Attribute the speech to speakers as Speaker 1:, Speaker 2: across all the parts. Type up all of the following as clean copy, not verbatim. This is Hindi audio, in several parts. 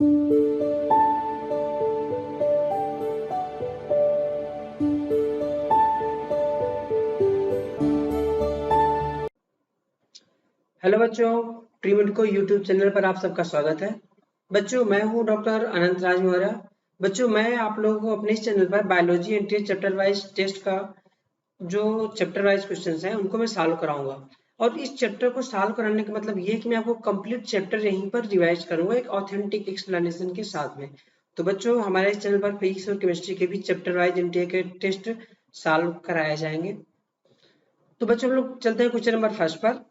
Speaker 1: हेलो बच्चों, ट्रीमेडिको यूट्यूब चैनल पर आप सबका स्वागत है। बच्चों, मैं हूं डॉक्टर अनंत राज मौर्य। बच्चों, मैं आप लोगों को अपने इस चैनल पर biology and chapter wise test का जो चैप्टर वाइज क्वेश्चंस हैं उनको मैं सॉल्व कराऊंगा। और इस चैप्टर को सॉल्व कराने का मतलब ये है कि मैं आपको कंप्लीट चैप्टर यहीं पर रिवाइज करूंगा एक ऑथेंटिक एक्सप्लेनेशन के साथ में। तो बच्चों, हमारे इस चैनल पर फिजिक्स और केमिस्ट्री के भी चैप्टर वाइज एनटीए के टेस्ट सॉल्व कराए जाएंगे। तो बच्चों, हम लोग चलते हैं क्वेश्चन नंबर फर्स्ट पर।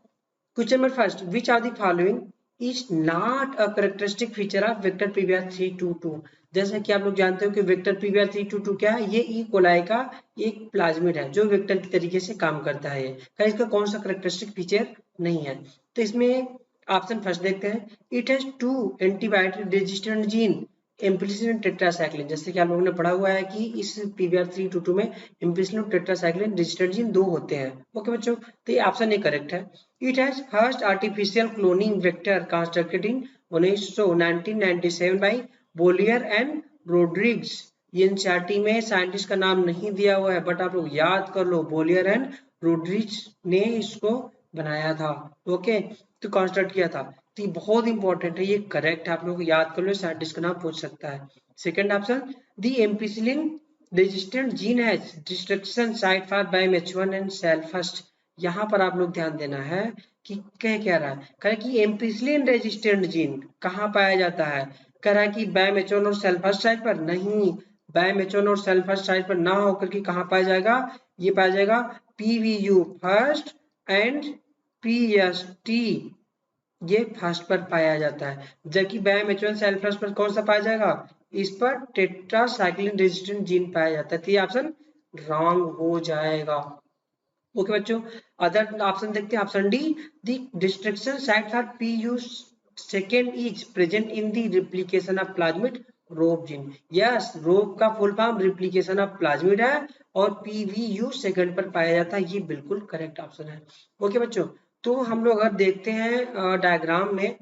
Speaker 1: Question number first, which of the following is not a characteristic feature of vector PBr322? जैसा कि आप लोग जानते हो कि वेक्टर PBr322 क्या है, ये ई कोलाई का एक प्लाज्मिड है जो वेक्टर की तरीके से काम करता है। क्या इसका कौन सा करेक्टरिस्टिक फीचर नहीं है? तो इसमें ऑप्शन फर्स्ट देखते हैं, it has 2 antibiotic resistant gene ampicillin tetracycline. जैसे कि आप लोगों ने पढ़ा हुआ है कि इस PBr322 में एम्पिसिलिन टेट्रासाइक्लिन रेजिस्टेंट जीन 2 होते हैं। ओके बच्चों, तो ये ऑप्शन ए करेक्ट है। It has first artificial cloning vector constructed in 1997 by Bollier and Rodriguez। ये एनसीईआरटी में साइंटिस्ट का नाम नहीं दिया हुआ है, बट आप लोग याद कर लो, बोलियर एंड रोड्रिग्स ने इसको बनाया था। ओके, तो कंस्ट्रक्ट किया था। तो ये बहुत इंपॉर्टेंट है, ये करेक्ट है, आप लोग याद कर लो, साइंटिस्ट का नाम पूछ सकता है। Second option, the ampicillin resistant gene has destruction site for BMH1 and Sal first. यहाँ पर आप लोग ध्यान देना है कि क्या रहा है, कह रहा है कि एम्पिसिलिन रेजिस्टेंट जीन कहाँ पाया जाता है। कह रहा है कि BMH1 और सेल फर्स्ट साइट पर नहीं, BMH1 और सेल फर्स्ट साइट पर ना होकर के कहाँ पाया जाएगा, ये पाया जाएगा PVU फर्स्ट एंड PST, ये फर्स्ट पर पाया जाता है। जबकि BMH1 सेल फर्स्ट पर कौन सा पाया जाएगा, इस पर टेट्रासाइक्लिन रेजिस्टेंट जीन पाया जाता है। तो ये ऑप्शन रॉन्ग हो जाएगा। ओके बच्चों, अदर ऑप्शन देखते हैं। Option D, the restriction site for PU second is present in the replication of plasmid rop gene. Yes, rop का full form replication of plasmid है और PVU सेकेंड पर पाया जाता है, ये बिल्कुल करेक्ट ऑप्शन है। ओके बच्चों, तो हम लोग अगर देखते हैं डायग्राम में,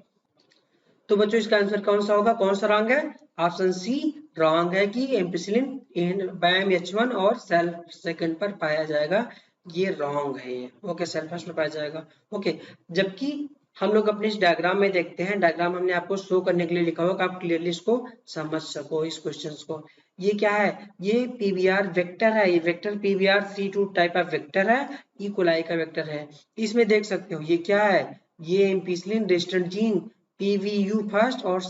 Speaker 1: तो बच्चों इसका आंसर कौन सा होगा, कौन सा रॉन्ग है? ऑप्शन सी रॉन्ग है कि एम्पिसिलिन इन BMH1 और सेल सेकेंड पर पाया जाएगा, ये रॉन्ग है ये। ओके, सेल फर्स्ट में पाया जाएगा। ओके, जबकि हम लोग अपने इस डायग्राम में देखते हैं, डायग्राम हमने आपको शो करने के लिए लिखा होगा, आप क्लियरली इसको समझ सको इस क्वेश्चन को। ये क्या है, ये PBr वेक्टर है, ये vector PBr322 type of vector है, ई कोलाई का वेक्टर है। इसमें देख सकते हो ये क्या है, ये ampicillin resistant gene PVU first और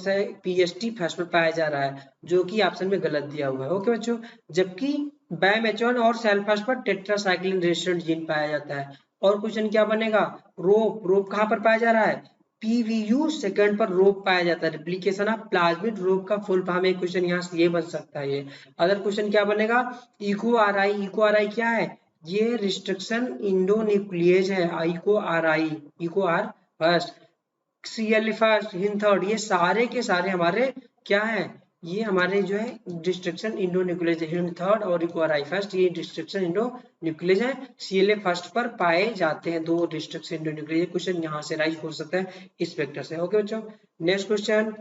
Speaker 1: PST फर्स्ट में पाया जा रहा है, जो कि ऑप्शन में गलत दिया हुआ है। ओके बच्चों, जबकि BMH1 और सेल फर्स्ट पर टेट्रासाइक्लिन रेजिस्टेंट जीन पाया जाता है। और क्वेश्चन क्या बनेगा, रोप कहाँ पर पाया जा रहा है, PVU सेकंड पर रोप पाया जाता है। रिप्लिकेशन ऑफ प्लाज्मिड रोप का फुल फॉर्म है, क्वेश्चन यहाँ से ये बन सकता है। ये अदर क्वेश्चन क्या बनेगा, इको आर आई क्या है, ये रिस्ट्रिक्शन इंडोन्यूक्लियेज है। Eco R first, CL first, Hin third, ये सारे के सारे हमारे क्या है, ये हमारे जो है डिस्ट्रक्शन इंडोन्यूक्लियेज है। हिन थर्ड और इक्वाराई फर्स्ट, ये डिस्ट्रक्शन इंडोन्यूक्लियेज है। CLA फर्स्ट पर पाए जाते हैं दो डिस्ट्रक्शन इंडोन्यूक्लियेज। क्वेश्चन यहाँ से राइज हो सकता है इस वेक्टर से। ओके बच्चों, next question,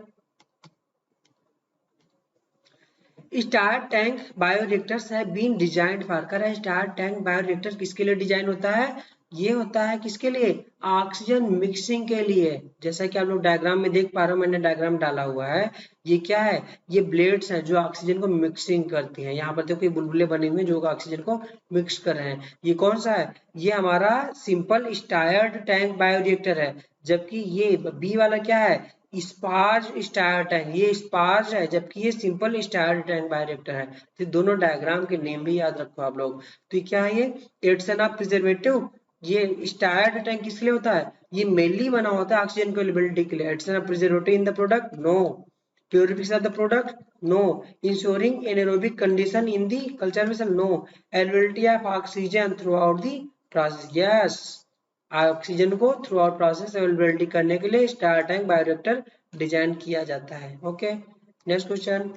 Speaker 1: star tank bioreactors है बीन डिजाइंड फॉर। कर है स्टार टैंक बायोरिएक्टर किसके लिए डिजाइन होता है, ये होता है किसके लिए, ऑक्सीजन मिक्सिंग के लिए। जैसा कि आप लोग डायग्राम में देख पा रहे हो, मैंने डायग्राम डाला हुआ है, ये क्या है, ये ब्लेड्स हैं जो ऑक्सीजन को मिक्सिंग करती हैं। यहाँ पर देखो ये बुलबुले बने हुए हैं जो ऑक्सीजन को मिक्स कर रहे हैं। ये कौन सा है, ये हमारा सिंपल स्टायर्ड टैंक बायोरिएक्टर है। जबकि ये बी वाला क्या है, स्पार्ज स्टायर टैंक, ये स्पार्ज है, जबकि ये सिंपल स्टायर टैंक बायोरिएक्टर है। तो दोनों डायग्राम के नेम भी याद रखो आप लोग। तो ये क्या है, ये एडिशन ऑफ प्रिजर्वेटिव। ये स्टायर्ड टैंक किस लिए होता है, ये मेनली बना होता है ऑक्सीजन अवेलेबिलिटी के लिए। Addition of preservative in the product, no. Purification of the product, no. Ensuring anaerobic condition in the culture, no. Availability of oxygen throughout the process, yes. Oxygen को थ्रू आउट प्रोसेस अवेलेबिलिटी करने के लिए स्टार टैंक बायोरिएक्टर डिजाइन किया जाता है। Okay, next question,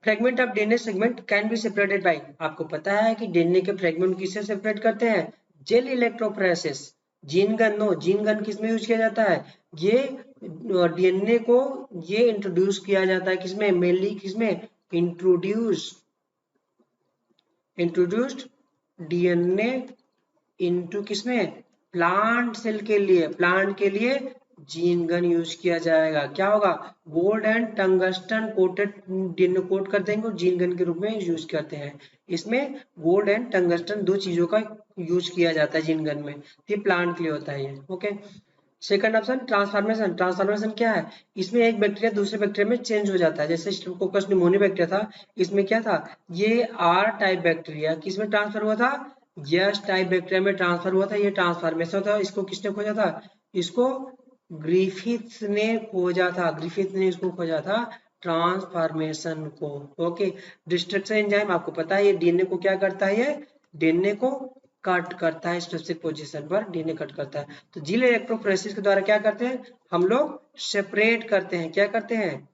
Speaker 1: fragment of DNA segment can be separated by. आपको पता है कि डीएनए के फ्रेगमेंट किससे सेपरेट करते हैं, gel electrophoresis. Gene gun, no, gene gun किस में यूज किया जाता है, ये डीएनए को ये इंट्रोड्यूस किया जाता है किसमें, मेनली किसमें, इंट्रोड्यूस्ड डीएनए इनटू किसमें, प्लांट सेल के लिए, प्लांट के लिए जीन गन यूज किया जाएगा। क्या होगा, gold and tungsten coated DNA coat कर देंगे और जीन गन के रूप में यूज करते हैं। इसमें गोल्ड एंड टंगस्टन दो चीजों का यूज किया जाता है जीन गन में, ये प्लांट के लिए होता है ये। Okay, second option transformation. Transformation क्या है, इसमें एक बैक्टीरिया दूसरे बैक्टीरिया में चेंज हो जाता है। जैसे स्ट्रेप्टोकोकस निमोनिया बैक्टीरिया था, इसमें क्या था, ये आर टाइप बैक्टीरिया किसमें ट्रांसफर हुआ था, यस टाइप बैक्टीरिया में ट्रांसफर हुआ था। ये ट्रांसफॉर्मेशन था। इसको किसने खोजा था, इसको ग्रिफिथ्स ने खोजा था, ग्रिफिथ ने इसको खोजा था ट्रांसफॉर्मेशन को। ओके, डिस्ट्रक्शन एंजाइम आपको पता है, ये डीएनए को क्या करता है, ये डीएनए को कट करता है, स्पेसिफिक पोजीशन पर डीएनए कट करता है। तो जीन इलेक्ट्रोफोरेसिस के द्वारा क्या करते हैं, हम लोग सेपरेट करते हैं, क्या करते हैं,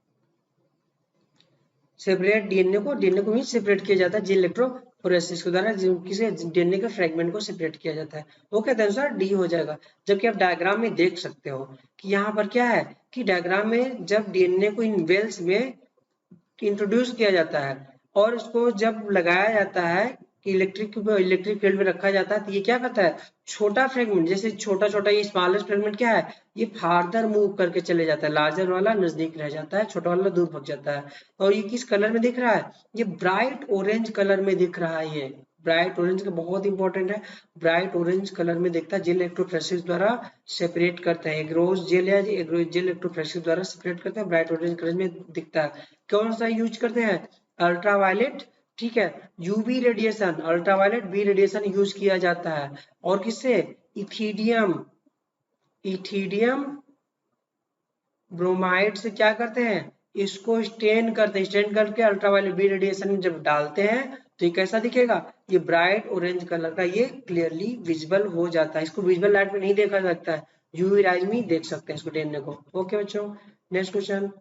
Speaker 1: सेपरेट डीएनए को ही सेपरेट किया जाता है जीन इलेक्ट्रोफोरेसिस के द्वारा, किसी डीएनए के फ्रेगमेंट को सेपरेट किया जाता है। ओके, तो आंसर डी हो जाएगा। जबकि आप डायग्राम में देख सकते हो कि यहाँ पर क्या है कि डायग्राम में जब डीएनए को इन वेल्स में इंट्रोड्यूस किया जाता है और उसको जब लगाया जाता है कि इलेक्ट्रिक फील्ड में रखा जाता है, तो ये क्या करता है, छोटा फ्रेगमेंट, जैसे छोटा छोटा ये स्मॉलेस्ट फ्रेगमेंट क्या है, ये फार्दर मूव करके चले जाता है, लार्जर वाला नजदीक रह जाता है, छोटा वाला दूर भाग जाता है। और ये किस कलर में दिख रहा है, ये ब्राइट ऑरेंज कलर में दिख रहा है। ये ब्राइट ऑरेंज का बहुत इंपॉर्टेंट है, ब्राइट ऑरेंज कलर में दिखता है, जेल इलेक्ट्रोफोरेसिस द्वारा सेपरेट करते हैं। एग्रोस जेल या जेल इलेक्ट्रोफोरेसिस द्वारा सेपरेट करते हैं, ब्राइट ऑरेंज कलर में दिखता है। कौन सा यूज करते हैं, अल्ट्रावायलेट, ठीक है, UV radiation, ultraviolet B radiation use किया जाता है। और किससे, इथिडियम, इथिडियम ब्रोमाइड से क्या करते हैं, इसको स्टेन करते हैं, स्टेन करके अल्ट्रावायलेट बी रेडिएशन जब डालते हैं तो ये कैसा दिखेगा, ये ब्राइट ऑरेंज कलर का, ये क्लियरली विजिबल हो जाता है। इसको विजिबल लाइट में नहीं देखा सकता है, यूवी राइज में देख सकते हैं इसको डीएनए को। ओके बच्चों, next question,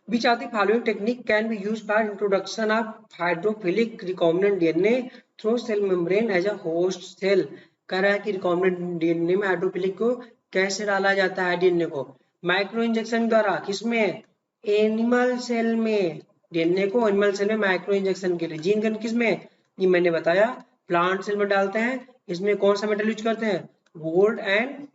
Speaker 1: which of the following technique can be used for introduction of hydrophilic recombinant DNA through cell membrane as a host cell। कह रहा है कि रिकॉम्बिनेंट डीएनए में हाइड्रोफिलिक को कैसे डाला जाता है, डीएनए को माइक्रो इंजेक्शन द्वारा, किसमें, एनिमल सेल में, डीएनए को एनिमल सेल में माइक्रो इंजेक्शन के लिए। जीन गन किसमें, ये मैंने बताया प्लांट सेल में डालते हैं। इसमें कौन सा मेटल यूज करते हैं, गोल्ड एंड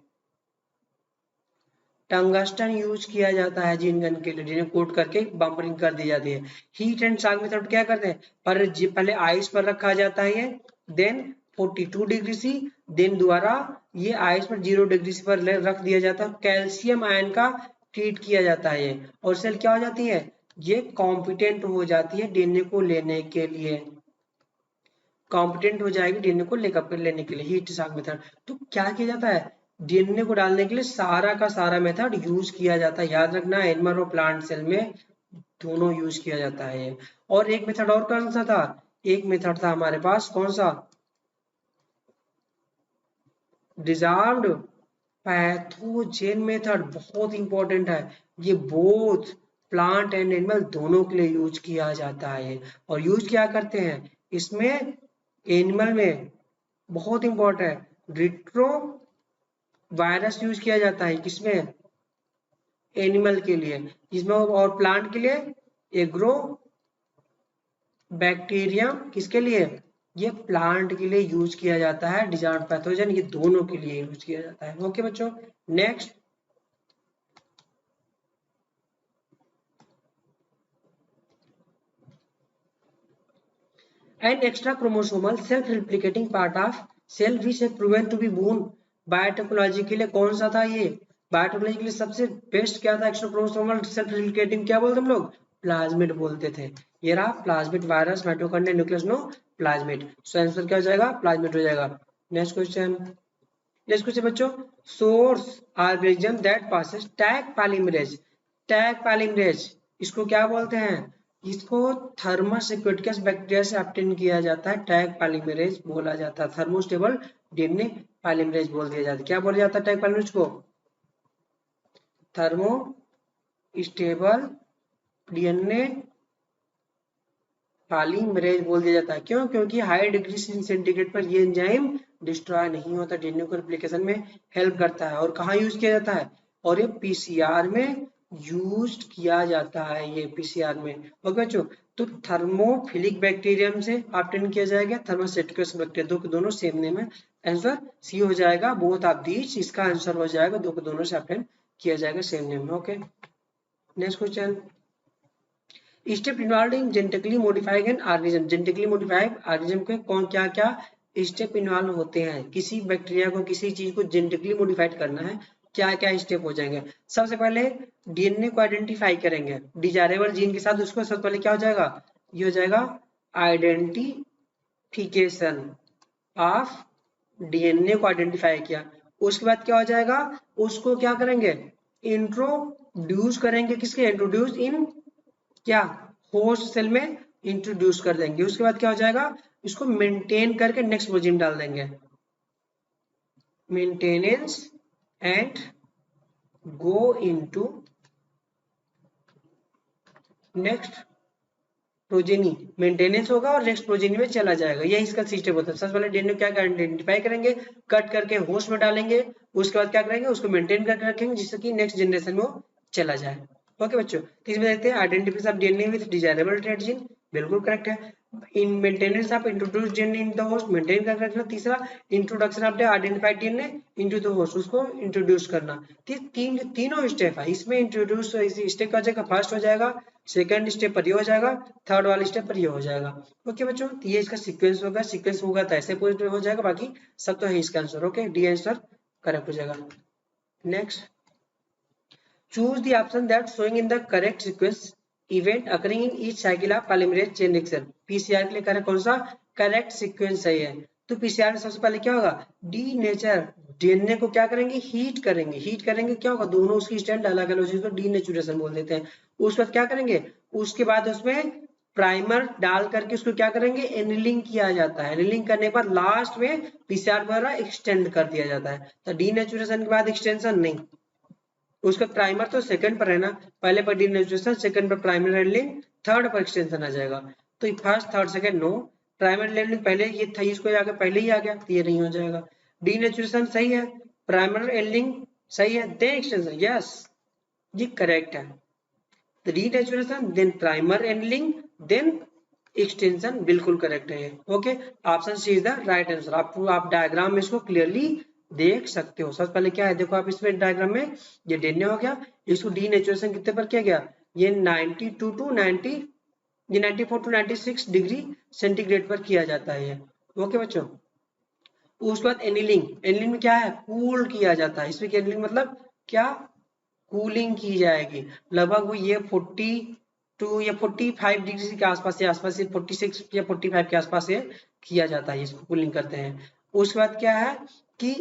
Speaker 1: टंगस्टन यूज किया जाता है जीन गन के लिए, जिन्हें कोट करके बम्परिंग कर दी जाती है। हीट एंड शॉक मेथड क्या करते हैं, पर पहले आइस पर रखा जाता है, देन 42 डिग्री सी, देन दोबारा ये आइस पर 0 डिग्री सी पर रख दिया जाता है। कैल्शियम आयन का ट्रीट किया जाता है ये, और सेल क्या हो जाती है, ये कॉम्पिटेंट हो जाती है डीएनए को लेने के लिए, कॉम्पिटेंट हो जाएगी डीएनए को लेकर लेने के लिए, हीट शॉक मेथड। तो क्या किया जाता है, डीएनए को डालने के लिए सारा का सारा मेथड यूज किया जाता है। याद रखना, एनिमल और प्लांट सेल में दोनों यूज किया जाता है। और एक मेथड और कौन सा था, एक मेथड था हमारे पास, कौन सा, डिसॉल्व्ड पैथोजेन मेथड, बहुत इंपॉर्टेंट है ये, बोथ प्लांट एंड एनिमल दोनों के लिए यूज किया जाता है। और यूज क्या करते हैं इसमें, एनिमल में बहुत इंपॉर्टेंट है, रिट्रो वायरस यूज किया जाता है, किसमें, एनिमल के लिए, जिसमें, और प्लांट के लिए एग्रो बैक्टीरियम, किसके लिए, ये प्लांट के लिए यूज किया जाता है। डिसॉल्व्ड पैथोजन ये दोनों के लिए यूज किया जाता है। ओके बच्चों, next, an extra chromosomal self replicating part of cell which is proven to be boon। Biotechnology के लिए कौन सा था ये, बायोटेक्नोलॉजी के लिए सबसे बेस्ट क्या था, एक्स्ट्रा क्रोमोसोमल सेल्फ रिप्लिकेटिंग, क्या बोलते हम लोग, प्लाज्मिड बोलते थे। ये रहा plasmid virus, mitochondria nucleus no plasmid, so answer क्या हो जाएगा, प्लाज्मिड हो जाएगा। नेक्स्ट क्वेश्चन, नेक्स्ट क्वेश्चन बच्चों, source organism that passes Taq polymerase, Taq polymerase इसको क्या बोलते हैं, इसको थर्मस एक्वेटिकस बैक्टीरिया से ऑब्टेन किया जाता है, टैग पॉलीमरेज बोला जाता है, थर्मोस्टेबल डीएनए पॉलीमरेज बोल दिया जाता है। क्या बोला जाता है टैग पॉलीमरेज को, थर्मोस्टेबल डीएनए पॉलीमरेज बोल दिया जाता है। क्यों, क्योंकि हाई डिग्री सेंटीग्रेड पर ये एंजाइम डिस्ट्रॉय नहीं होता, डीएनए को रेप्लिकेशन में हेल्प करता है। और कहाँ यूज किया जाता है, और ये पीसीआर में यूज किया जाता है, ये पीसीआर में। ओके बच्चों, तो थर्मोफिलिक बैक्टीरियम से ऑब्टेन किया जाएगा, थर्मोसेटिकस बैक्टीरिया, दोनों सेम नेम है। आंसर सी हो जाएगा, बोथ ऑफ दीज, इसका आंसर हो जाएगा, दोनों से ऑब्टेन किया जाएगा, सेम नेम है। Okay, next question, step involve in genetically modified an organism, genetically modified organism के कौन क्या क्या स्टेप इन्वॉल्व होते हैं, किसी बैक्टीरिया को किसी चीज को जेनेटिकली मॉडिफाइड करना है, क्या क्या स्टेप हो जाएंगे। सबसे पहले डीएनए को आइडेंटिफाई करेंगे, डिजायरेबल जीन के साथ उसको सबसे पहले क्या हो जाएगा, ये हो जाएगा आइडेंटिफिकेशन ऑफ डीएनए को आइडेंटिफाई किया। उसके बाद क्या हो जाएगा, उसको क्या करेंगे, इंट्रोड्यूस करेंगे, किसके, इंट्रोड्यूस इन क्या, होस्ट सेल में इंट्रोड्यूस कर देंगे। उसके बाद क्या हो जाएगा, इसको मेंटेन करके नेक्स्ट प्रोजीन डाल देंगे, maintenance and go into next progeny, maintenance होगा और नेक्स्ट प्रोजेनी में चला जाएगा। यही इसका सिस्टम होता है। सबसे पहले डीएनए क्या आइडेंटिफाई करेंगे, कट करके होस्ट में डालेंगे, उसके बाद क्या करेंगे, उसको मेंटेन करके रखेंगे जिससे कि नेक्स्ट जनरेशन में वो चला जाए। ओके बच्चों, तो इसमें देखते हैं identification of DNA with desirable trait gene, बिल्कुल करेक्ट है। In maintenance of introduce DNA in the host, maintain करके रखना। तीसरा, introduction of the identified DNA into the host, उसको इंट्रोड्यूस करना। तीनों स्टेप है इसमें। इंट्रोड्यूस स्टेप का जाएगा, फर्स्ट हो जाएगा, सेकंड स्टेप पर ये हो जाएगा, थर्ड वाले स्टेप पर ये हो जाएगा। ओके बच्चों, तो ये इसका सीक्वेंस होगा, सीक्वेंस होगा तो ऐसे पूरे हो जाएगा, बाकी सब तो है इसका answer. Okay, D answer correct हो जाएगा। Next, choose the option that showing in the correct sequence event occurring in each cycle of polymerase chain reaction। PCR के लिए करेक्ट कौन सा करेक्ट सीक्वेंस सही है, तो पीसीआर में सबसे पहले क्या होगा, डी नेचर, डीएनए को क्या करेंगे, हीट करेंगे, हीट करेंगे क्या होगा, दोनों उसकी स्टैंड अलग अलग, जिसको डीनेचुरेशन बोल देते हैं। उसके बाद क्या करेंगे, उसके बाद उसमें प्राइमर डाल करके उसको क्या करेंगे, एनिलिंग किया जाता है। एनिलिंग करने के बाद लास्ट में पीसीआर द्वारा एक्सटेंड कर दिया जाता है। तो डीनेचुरेशन के बाद एक्सटेंशन नहीं, उसका प्राइमर तो सेकंड पर है ना, पहले पर डीनेचुरेशन, सेकंड पर प्राइमर एंडलिंग, थर्ड पर एक्सटेंशन आ जाएगा। तो first third second no, primer annealing पहले ये था, इसको आगे पहले ही आ गया तो ये नहीं हो जाएगा। डीनेचुरेशन सही है, प्राइमर एंडलिंग सही है, देन एक्सटेंशन, यस ये करेक्ट है। तो denaturation then primer annealing then extension, बिल्कुल करेक्ट है ये। Okay, option C is the right answer. आप डायग्राम में इसको क्लियरली देख सकते हो। सबसे पहले क्या है, देखो आप इसमें डायग्राम में ये डीएनए हो गया, इसको डीनेचुरेशन कितने पर किया गया, ये 92 टू 90, ये 94 टू 96 डिग्री सेंटीग्रेड पर किया जाता है ये। ओके बच्चों, उसके बाद एनिलिंग, एनिलिंग में क्या है, कूल किया जाता है। इसमें एनिलिंग मतलब क्या, कूलिंग की जाएगी, लगभग वो ये 42 या 45 डिग्री के आसपास, 46 या 45 के आसपास ये किया जाता है, इसको कूलिंग करते हैं। उसके बाद क्या है कि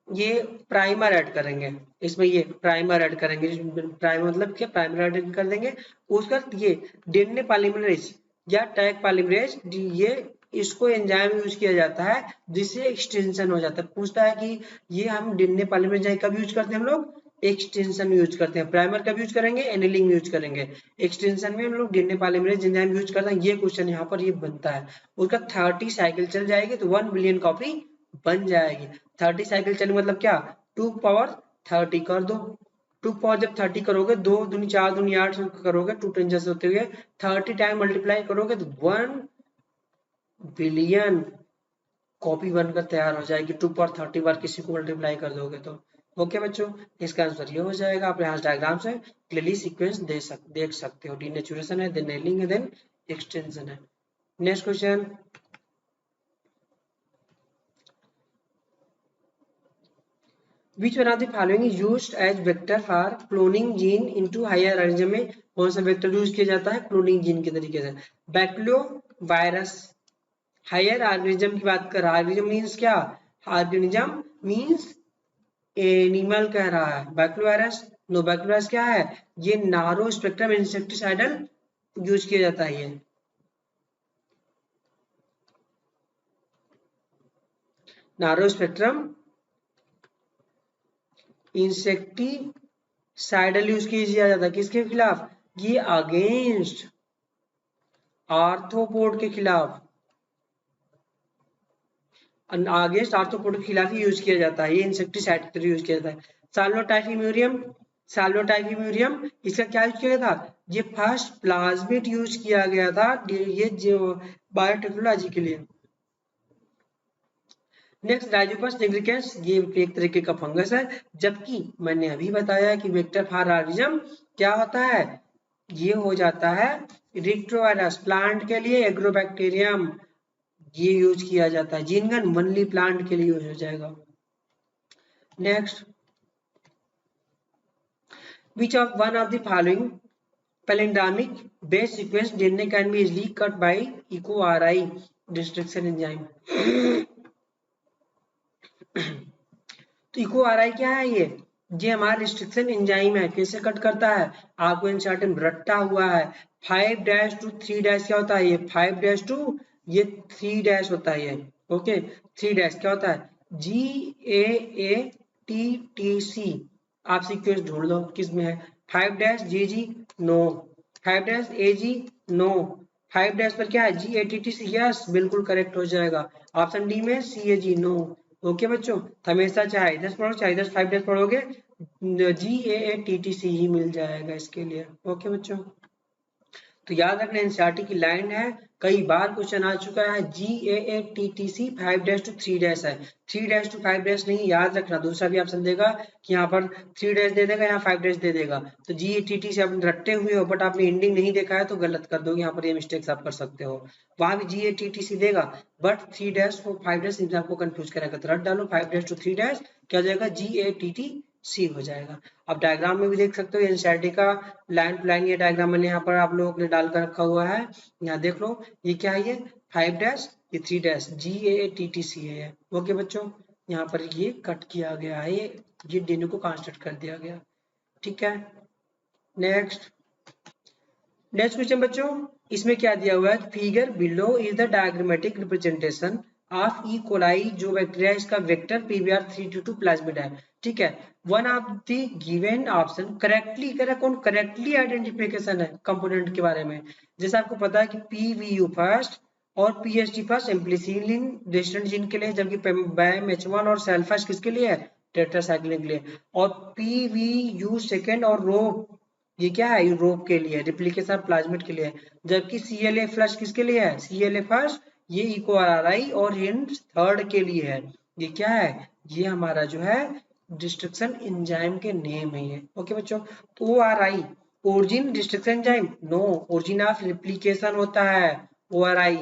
Speaker 1: ये प्राइमर ऐड करेंगे, इसमें ये प्राइमर ऐड करेंगे, प्राइमर मतलब क्या, प्राइमर ऐड कर देंगे। उसके बाद ये डीएनए पॉलीमरेज या टैग पॉलीमरेज, ये इसको एंजाइम यूज किया जाता है जिससे एक्सटेंशन हो जाता है। पूछता है कि ये हम डीएनए पॉलीमरेज कब यूज करते हैं, हम लोग एक्सटेंशन यूज करते हैं। प्राइमर कब यूज करेंगे, एनिलिंग यूज करेंगे। एक्सटेंशन में हम लोग डीएनए पॉलीमरेज एंजाइम यूज करते हैं। ये क्वेश्चन यहाँ पर ये बनता है। उसका 30 साइकिल चल जाएगी तो 1 बिलियन कॉपी बन जाएगी। 30 साइकिल चलने मतलब क्या, 2 पावर 30 कर दो, 2 पावर जब 30 करोगे, 2 दूनी 4 दूनी 8 करोगे, 2 10 से होते हुए 30 टाइम मल्टीप्लाई करोगे तो 1 बिलियन कॉपी बनकर तैयार हो जाएगी। 2 पावर 30 बार किसी को मल्टीप्लाई कर दोगे तो। ओके बच्चों, इसका आंसर ये हो जाएगा। आप यहाँ डायग्राम से क्लियरली सीक्वेंस देख सकते हो। डीनेचुरेशन है, देन एनिलिंग है, देन एक्सटेंशन है। Next question, Which one of the following is used as vector for cloning gene into higher organism में कौन सा वेक्टर यूज किया जाता है क्लोनिंग जीन के तरीके से, बैक्टीरियो वायरस। हायर ऑर्गेनिज्म की बात कर रहा है, ऑर्गेनिज्म मीन्स क्या, ऑर्गेनिज्म मीन्स एनिमल कह रहा है। Bacterio virus no, bacterio virus क्या है, ये नारो स्पेक्ट्रम इंसेक्टिसाइडल यूज किया जाता है। ये नारो स्पेक्ट्रम इंसेक्टिसाइडल यूज किया जाता है, किसके खिलाफ, ये अगेंस्ट आर्थ्रोपोड के खिलाफ, अगेंस्ट आर्थ्रोपोड के खिलाफ ही यूज किया जाता है, ये इंसेक्टिसाइड की तरह यूज किया जाता है। साल्वोटाइफिम्यूरियम इसका क्या यूज किया था, ये फर्स्ट प्लाज्मिड यूज किया गया था ये जो बायोटेक्नोलॉजी के लिए। नेक्स्ट राइजोपस निग्रिकेंस, ये एक तरीके का फंगस है, जबकि मैंने अभी बताया कि वेक्टर फॉर ऑर्गेनिज्म क्या होता है, ये हो जाता है रिट्रोवायरस। प्लांट के लिए एग्रोबैक्टीरियम ये यूज किया जाता है, जीनगन मनली प्लांट के लिए यूज हो जाएगा। Next, which of one of the following palindromic base sequence DNA can be easily cut by EcoRI restriction enzyme? तो EcoRI क्या है, ये हमारा रिस्ट्रिक्शन एंजाइम है। कैसे कट करता है, आपको इंसर्टेन रट्टा हुआ है 5' to 3' क्या होता है, ये 5' to ये 3' होता है ये, ओके 3' क्या होता है, GAATTC। आप सीक्वेंस ढूंढ लो किस में है, 5' GG नो, 5' AG नो, 5' पर क्या है GATTC, यस बिल्कुल करेक्ट हो जाएगा। ऑप्शन डी में CAG नो। ओके बच्चों, हमेशा चाहे इधर पढ़ो चाहे इधर 5' पढ़ोगे GAATTC ही मिल जाएगा इसके लिए। ओके बच्चों, तो याद रखना एनसीईआरटी की लाइन है, कई बार क्वेश्चन आ चुका है, GAATTC 5' to 3' है, 3' to 5' नहीं, याद रखना दूसरा भी ऑप्शन देगा कि यहाँ पर 3' दे देगा, यहाँ 5' दे देगा, तो GATTC आप रट्टे हुए हो बट आपने एंडिंग नहीं देखा है तो गलत कर दोगे, यहाँ पर ये मिस्टेक्स आप कर सकते हो। वहां भी GATTC देगा बट 3' को 5' आपको कंफ्यूज करेगा, तो रट डालो 5' to 3' क्या हो जाएगा GATTC हो जाएगा। अब डायग्राम में भी देख सकते हो एनसीईआरटी का लाइन टू लाइन ये डायग्राम मैंने यहाँ पर आप लोगों ने डाल कर रखा हुआ है, यहाँ देख लो ये क्या है, ये 5' ये 3' GAATTC है। ओके बच्चों, यहाँ पर ये कट किया गया है, ये DNA को कांस्टेंट कर दिया गया, ठीक है। नेक्स्ट क्वेश्चन बच्चों, इसमें क्या दिया हुआ है, figure below is the diagrammatic representation of E coli, जो बैक्टीरिया इसका वेक्टर PBr322 प्लाज्मिड है, ठीक है। One of the given option correctly correct, कौन करेक्टली आइडेंटिफिकेशन है कंपोनेंट के बारे में, जैसे आपको पता है कि PVU फर्स्ट और PSG फर्स्ट एम्प्लिसिलिन रेजिस्टेंट जीन के लिए, जबकि BAM-H1 और सेल्फास किसके लिए है, टेट्रासाइक्लिन के लिए, और PVU सेकेंड और रोप ये क्या है, यूरोप के लिए, रिप्लिकेशन प्लाज्मिड के लिए, जबकि CLA फ्लश किसके लिए है, CLA फर्स्ट ये EcoRI और हिंड थर्ड के लिए है। ये क्या है, ये हमारा जो है डिस्ट्रक्शन एंजाइम के नेम है ये। ओके बच्चों, तो ORI origin destruction enzyme no, origin of replication होता है ORI,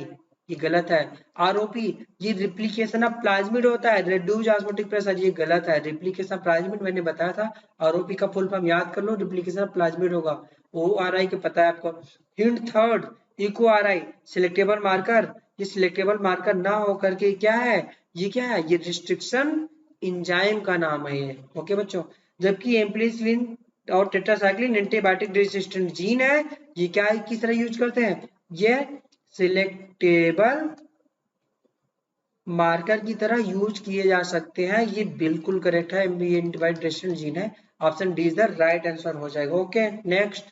Speaker 1: ये गलत है। ROP ये रिप्लिकेशन ऑफ प्लाज्मिड होता है, रिड्यूस ऑस्मोटिक प्रेशर, ये गलत है। रिप्लिकेशन ऑफ प्लाज्मिड मैंने बताया था, ROP का फुल फॉर्म याद कर लो, रिप्लिकेशन ऑफ प्लाज्मिड होगा, ORI के पता है आपको। Hind third EcoRI selectable marker, ये सिलेक्टेबल मार्कर ना होकर के क्या है, ये क्या है, ये रिस्ट्रिक्शन एंजाइम का नाम है ये। ओके बच्चों, जबकि एम्प्लिसिलिन और टेट्रासाइक्लिन एंटीबायोटिक रेजिस्टेंट जीन है, ये क्या किस तरह यूज करते हैं, ये सिलेक्टेबल मार्कर की तरह यूज किए जा सकते हैं, ये बिल्कुल करेक्ट है, एंटीबायोटिक रेजिस्टेंट जीन है, option D is the right answer हो जाएगा। Okay next,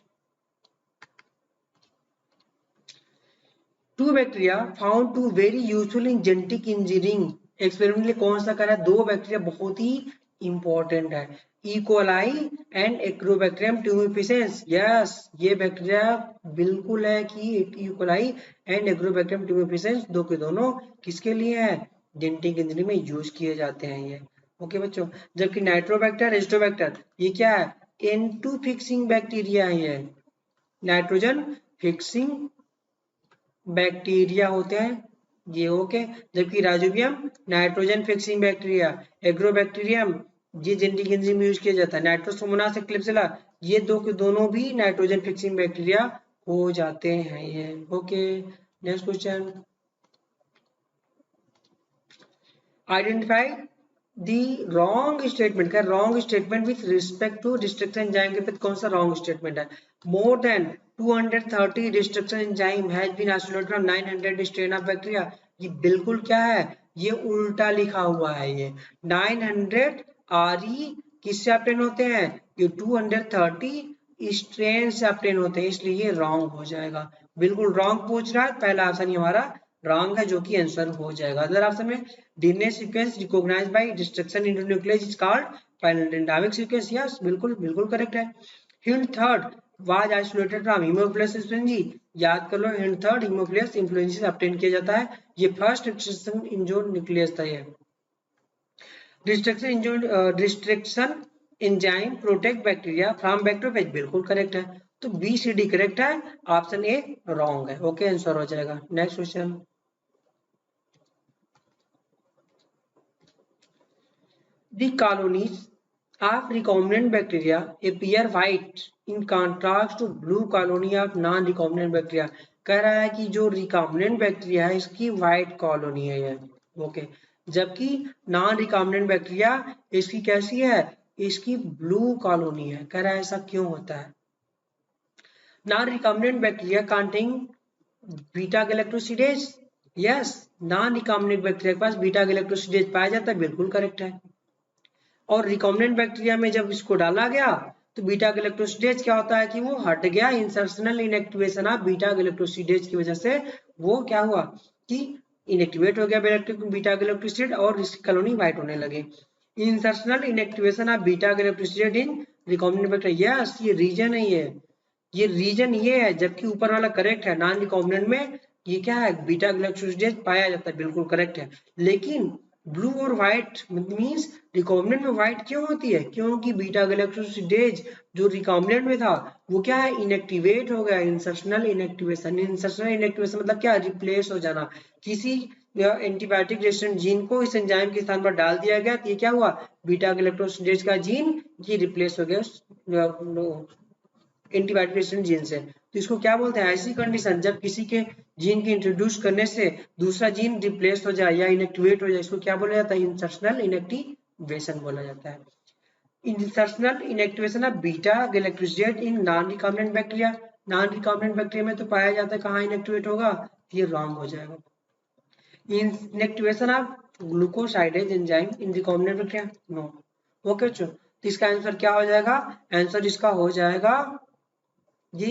Speaker 1: two bacteria found to very useful in genetic engineering experimentally कौन सा करा, दो बैक्टीरिया बहुत ही इंपॉर्टेंट है, E coli and Agrobacterium tumefaciens, yes ये बैक्टीरिया बिल्कुल है कि ई कोलाई एंड एक्रोबैक्टीरियम ट्यूमिफिसेंस दो के दोनों किसके लिए है, जेनेटिक इंजीनियरिंग में यूज किए जाते हैं ये। ओके बच्चों, जबकि नाइट्रोबैक्टर एस्टोबैक्टर ये क्या है, N2 फिक्सिंग बैक्टीरिया है, नाइट्रोजन फिक्सिंग बैक्टीरिया होते हैं ये। ओके, जबकि rhizobium nitrogen fixing bacteria, agrobacterium ये जेनेटिक एंजाइम में यूज किया जाता है, नाइट्रोसोमोनास और क्लिप्सिला ये दो के दोनों भी नाइट्रोजन फिक्सिंग बैक्टीरिया हो जाते हैं ये। Okay next question, identify the wrong statement, का wrong statement with respect to restriction enzyme के प्रति कौन सा रॉन्ग स्टेटमेंट है, more than 230 restriction enzyme has been isolated from 900 strain of bacteria, ये बिल्कुल क्या है, ये उल्टा लिखा हुआ है, ये 900 RE किससे ऑब्टेन होते हैं, ये 230 स्ट्रेन से ऑब्टेन होते हैं, इसलिए ये रॉन्ग हो जाएगा, बिल्कुल रॉन्ग पूछ रहा है, पहला ऑप्शन ही हमारा रॉन्ग है, जो कि आंसर हो जाएगा। अदर ऑप्शन में DNA sequence recognised by restriction endonuclease is called palindromic sequence. Yes, बिल्कुल बिल्कुल करेक्ट है। Hind third was isolated from Haemophilus influenzae. याद कर लो, Hind third Haemophilus influenzae obtain किया जाता है। ये फर्स्ट डिस्ट्रक्शन इन जो न्यूक्लियस था। ये destruction enzyme protect bacteria from bacteriophage, बिल्कुल करेक्ट है। तो बी सी डी करेक्ट है, ऑप्शन ए रॉन्ग है। ओके, आंसर हो जाएगा। Next question, the colonies of recombinant bacteria appear white in contrast to blue colony of non recombinant bacteria. कह रहा है कि जो रिकॉम्बिनेंट बैक्टीरिया है इसकी व्हाइट कॉलोनी है ये। ओके, जबकि नॉन रिकॉम्बिनेंट बैक्टीरिया इसकी कैसी है, इसकी ब्लू कॉलोनी है। कह रहा है ऐसा क्यों होता है। Non recombinant bacteria containing beta galactosidase. Yes, non recombinant bacteria के पास बीटा गैलेक्टोसिडेज पाया जाता है, बिल्कुल करेक्ट है। और रिकॉम्बिनेंट बैक्टीरिया में जब इसको डाला गया तो बीटा गैलेक्टोसिडेज क्या होता है कि वो हट गया। Insertional inactivation of beta galactosidase की वजह से वो क्या हुआ कि इनएक्टिवेट हो गया बीटा गैलेक्टोसिडेज और इसकी कॉलोनी व्हाइट होने लगे। Insertional inactivation of beta galactosidase in recombinant bacteria. Yes, ये रीजन है, ये रीजन ये है, जबकि ऊपर वाला करेक्ट है। नॉन रिकॉम्बिनेंट में ये क्या है, बीटा गैलेक्टोसिडेज पाया जाता है, बिल्कुल करेक्ट है। लेकिन ब्लू और व्हाइट मींस रिकॉम्बिनेंट में व्हाइट क्यों होती है, क्योंकि बीटा गैलेक्टोसिडेज जो रिकॉम्बिनेंट में था वो क्या है, इनएक्टिवेट हो गया। इंसर्शनल इनएक्टिवेशन, इंसर्शनल इनएक्टिवेशन मतलब क्या, रिप्लेस हो जाना। किसी एंटीबायोटिक रेजिस्टेंट जीन को इस एंजाइम के स्थान पर डाल दिया गया तो ये क्या हुआ, बीटा गैलेक्टोसिडेज का जीन ये रिप्लेस हो गया एंटीबायोटिक रेजिस्टेंट जीन से। तो इसको क्या बोलते हैं, ऐसी कंडीशन जब किसी के जीन की इंट्रोड्यूस करने से दूसरा जीन रिप्लेस हो जाए या इनएक्टिवेट हो जाए, इसको क्या बोला जाता है, इंसर्शनल इनएक्टिवेशन बोला जाता है। Insertional inactivation of beta galactosidase in non recombinant bacteria. Non recombinant bacteria में तो पाया जाता है, कहाँ इनएक्टिवेट होगा, ये रॉन्ग हो जाएगा। Inactivation of glucosidase enzyme in recombinant bacteria, no. Okay बच्चों, तो इसका आंसर क्या हो जाएगा, आंसर इसका हो जाएगा ये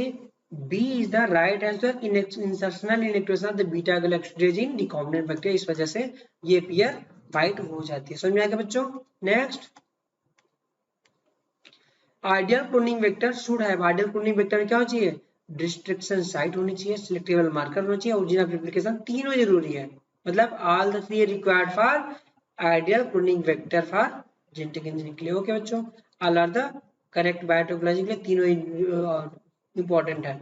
Speaker 1: B is the right answer in insertional inactivation of the beta galactose in recombinant bacteria। इस वजह से ये पेयर व्हाइट हो जाती है। समझ में आएगा बच्चों। Next, ideal cloning vector should have. Ideal cloning vector में क्या होना चाहिए, डिस्ट्रक्शन साइट होनी चाहिए, सिलेक्टेबल मार्कर होना चाहिए, ओरिजिन ऑफ रेप्लिकेशन, तीनों जरूरी है। मतलब all the three required for ideal cloning vector for genetic engineering के लिए। ओके बच्चों, all are the correct biotechnology के लिए तीनों इंपॉर्टेंट है।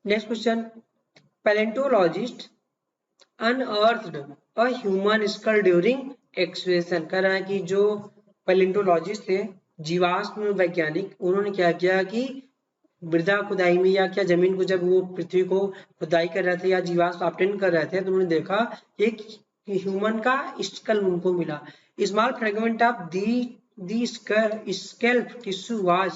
Speaker 1: Next question, palaeontologist unearthed a human skull during excavation. कह रहा है कि जो पैलेंटोलॉजिस्ट थे, जीवाश्म वैज्ञानिक, उन्होंने क्या किया कि मृदा खुदाई में या क्या जमीन को जब वो पृथ्वी को खुदाई कर रहे थे या जीवाश्म ऑब्टेन कर रहे थे तो उन्होंने देखा एक ह्यूमन का स्कल उनको मिला। Small fragment of the scalp tissue was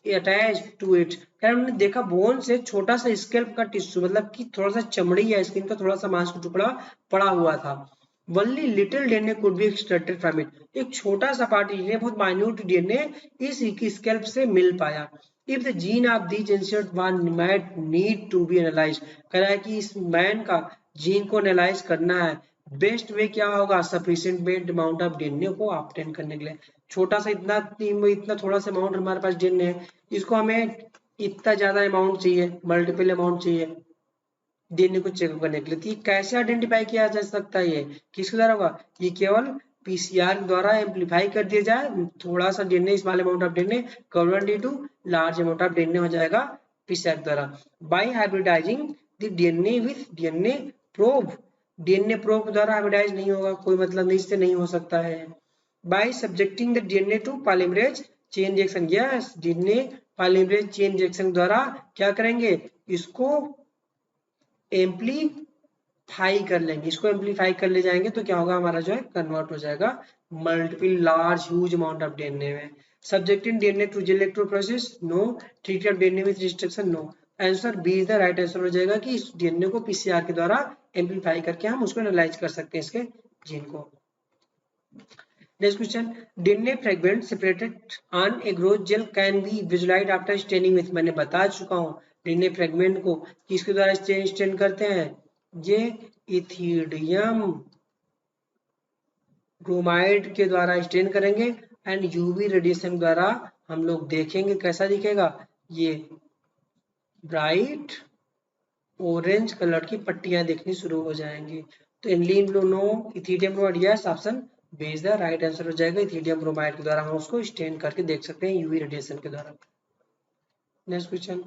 Speaker 1: attached to it. उन्होंने देखा बोन से छोटा सा स्कैल्प का टिश्यू, मतलब कि थोड़ा सा चमड़ी या स्किन का थोड़ा सा मांस का टुकड़ा पड़ा हुआ था। Only little DNA could be extracted from it। एक छोटा सा पार्ट डीएनए, बहुत माइन्यूट डीएनए इस स्कैल्प से मिल पाया। If the gene of these insect one might need to be analyzed। कह रहा है कि इस मैन का जीन को एनालाइज करना है, बेस्ट वे क्या होगा, sufficient bed amount of DNA को ऑब्टेन करने के लिए। छोटा सा इतना थोड़ा सा अमाउंट हमारे पास डीएनए है, इसको हमें इतना ज्यादा अमाउंट चाहिए, मल्टीपल अमाउंट चाहिए डीएनए को चेक करने के लिए। तो ये कैसे आइडेंटिफाई किया जा सकता है, ये किसके द्वारा होगा, ये केवल पीसीआर द्वारा एम्पलीफाई कर दिया जाए। थोड़ा सा DNA, small amount of DNA convert to large amount of DNA हो जाएगा पीसीआर द्वारा। By hybridising the DNA with DNA probe. DNA probe द्वारा हाइब्रिडाइज नहीं होगा, कोई मतलब नहीं, इससे नहीं हो सकता है। By subjecting the DNA to polymerase chain reaction. Yes, DNA polymerase chain reaction द्वारा क्या करेंगे, इसको एम्पलीफाई कर लेंगे। इसको एम्पलीफाई कर ले जाएंगे तो क्या होगा, हमारा जो है कन्वर्ट हो जाएगा multiple large huge amount of DNA में। Subjecting DNA to electro process, no. Treated of DNA with restriction, no. Answer B is the right answer हो जाएगा कि इस डीएनए को पीसीआर के द्वारा एम्पलीफाई करके हम उसको एनालाइज कर सकते हैं, इसके जीन को। Next question, DNA fragment separated on agarose gel can be visualized after staining with. मैंने बता चुका हूँ डीएनए फ्रेगमेंट को किसके द्वारा स्टेन करते हैं, ये इथिडियम ब्रोमाइड के द्वारा स्टेन करेंगे एंड यूवी रेडिएशन द्वारा हम लोग देखेंगे कैसा दिखेगा, ये ब्राइट ऑरेंज कलर की पट्टियां दिखनी शुरू हो जाएंगी। तो aniline blue no, ethidium bromide yes, option B is the right answer हो जाएगा। इथिडियम ब्रोमाइड के द्वारा हम उसको स्टेन करके देख सकते हैं यूवी रेडिएशन के द्वारा। नेक्स्ट क्वेश्चन,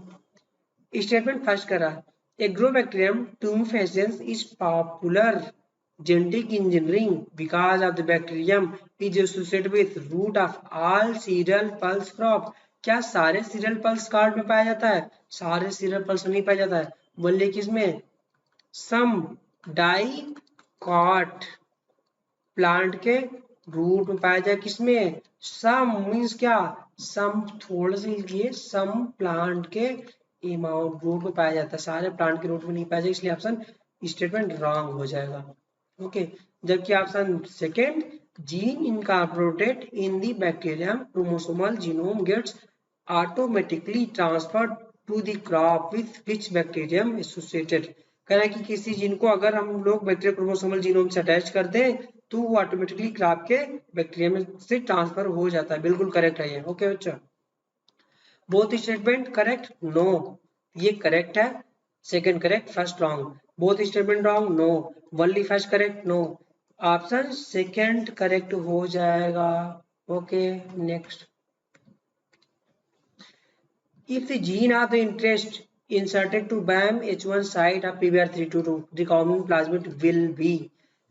Speaker 1: स्टेटमेंट फर्स्ट करा, Agrobacterium tumefaciens is popular genetic engineering because of the bacterium is associated with root of all cereal pulse crop। क्या सारे सीरियल पल्स कार्ड में पाया जाता है, सारे सीरियल पल्स में नहीं पाया जाता है, बोलिए किसमें, सम डाइकॉट प्लांट के रूट में पाया जाए, किसमें, सम मीन्स क्या, सम थोड़ा सा लिखिए, सम प्लांट के अमाउंट रूट में पाया जाता है, सारे प्लांट के रूट में नहीं पाया जाए, इसलिए ऑप्शन स्टेटमेंट रॉन्ग हो जाएगा। ओके जबकि option second, gene incorporated in the bacterium chromosomal genome gets automatically transferred to the crop with which bacterium associated. कह रहा है कि किसी जीन को अगर हम लोग बैक्टीरिया क्रोमोसोमल जीनोम से अटैच कर दें तो वो ऑटोमेटिकली क्रॉप के बैक्टीरियम से ट्रांसफर हो जाता है, बिल्कुल करेक्ट है ये। ओके बच्चा, बोथ स्टेटमेंट करेक्ट, नो ये करेक्ट है, second correct, first wrong. Both statement wrong, no, only first correct, no, option second correct हो जाएगा। Okay next, if the gene of the interest inserted to BAM H1 site of PBR322 recombinant plasmid will be।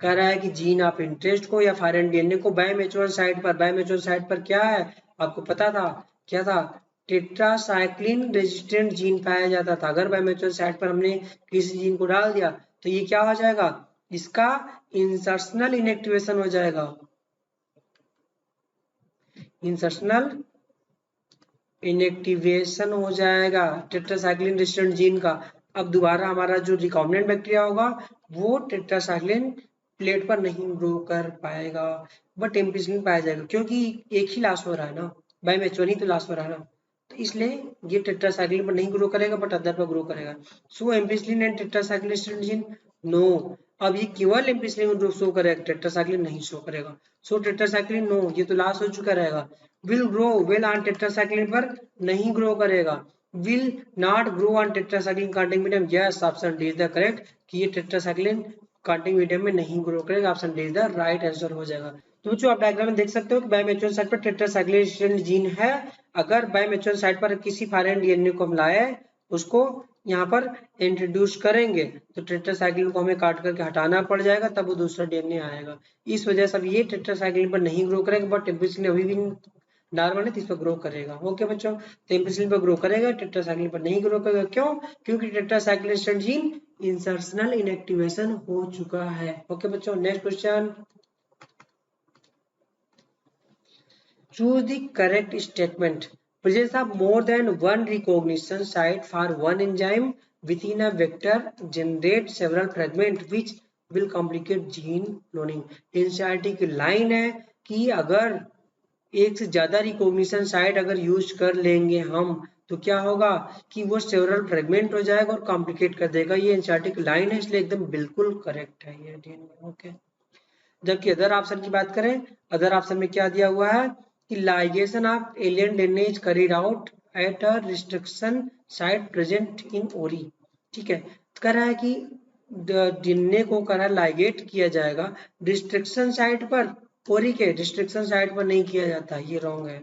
Speaker 1: कह रहा है कि जीन ऑफ इंटरेस्ट को या फॉरेन डीएनए को BAM H1 साइट पर, BAM H1 साइट पर क्या है आपको पता था, क्या था, टेट्रासाइक्लिन रेजिस्टेंट जीन पाया जाता था। अगर BAM H1 साइट पर हमने किसी जीन को डाल दिया तो ये क्या हो जाएगा, इसका इंसर्शनल इनएक्टिवेशन हो जाएगा, इंसर्शनल इनएक्टिवेशन हो जाएगा टेट्रासाइक्लिन रेजिस्टेंट जीन का। अब दोबारा हमारा जो रिकॉम्बिनेंट बैक्टीरिया होगा वो टेट्रासाइक्लिन प्लेट पर नहीं ग्रो कर पाएगा, बट एम्पिसिलिन पाया जाएगा, क्योंकि एक ही लॉस हो रहा है ना, BAM H1 ही तो लॉस हो रहा है ना, तो इसलिए ये टेट्रासाइक्लिन पर नहीं ग्रो करेगा बट अदर पर ग्रो करेगा। So ampicillin and tetracycline resistant gene, no, अब ये केवल एम्पिसिलिन शो करेगा, टेट्रासाइक्लिन नहीं शो करेगा। सो टेट्रासाइक्लिन नो, ये तो लॉस हो चुका रहेगा। Will grow, will on tetracycline पर नहीं ग्रो करेगा। Will not grow on tetracycline containing medium, yes, option D is the correct कि ये टेट्रासाइक्लिन कांटेनिंग मीडियम में नहीं ग्रो करेगा, option D is the right answer हो जाएगा। तो बच्चों आप डायग्राम में देख सकते हो कि BAM H1 साइट पर टेट्रासाइक्लिन जीन है। अगर BAM H1 साइट पर किसी फॉरेन डीएनए को हम लाए, उसको यहाँ पर इंट्रोड्यूस करेंगे तो टेट्रासाइक्लिन को हमें काट करके हटाना पड़ जाएगा, तब वो दूसरा डीएनए आएगा। इस वजह से अब ये टेट्रासाइक्लिन पर नहीं ग्रो करेगा, बट एम्पिसिलिन अभी भी नॉर्मल है तो इस पर ग्रो करेगा। ओके बच्चों, तो एम्पिसिलिन पर ग्रो करेगा, टेट्रासाइक्लिन पर नहीं ग्रो करेगा, क्यों, क्योंकि टेट्रासाइक्लिन जीन इंसर्शनल इनएक्टिवेशन हो चुका है। ओके बच्चों, next question, choose the correct statement। presence of more than one recognition site for one enzyme within a vector generate several fragments which will complicate gene cloning। NCERT की लाइन है कि अगर एक से ज्यादा रिकॉग्निशन साइट अगर यूज कर लेंगे हम तो क्या होगा कि वो सेवरल फ्रेगमेंट हो जाएगा और कॉम्प्लिकेट कर देगा। ये एनसीईआरटी की लाइन है, इसलिए एकदम बिल्कुल करेक्ट है ये। ओके, जबकि अदर ऑप्शन की बात करें, अदर ऑप्शन में क्या दिया हुआ है कि ligation of alien DNA is carried out at a restriction site present in ओरी। ठीक है, कह रहा है कि डीएनए को कह रहा है लाइगेट किया जाएगा रिस्ट्रिक्शन साइट पर, ओरी के रिस्ट्रिक्शन साइट पर नहीं किया जाता, ये रॉन्ग है।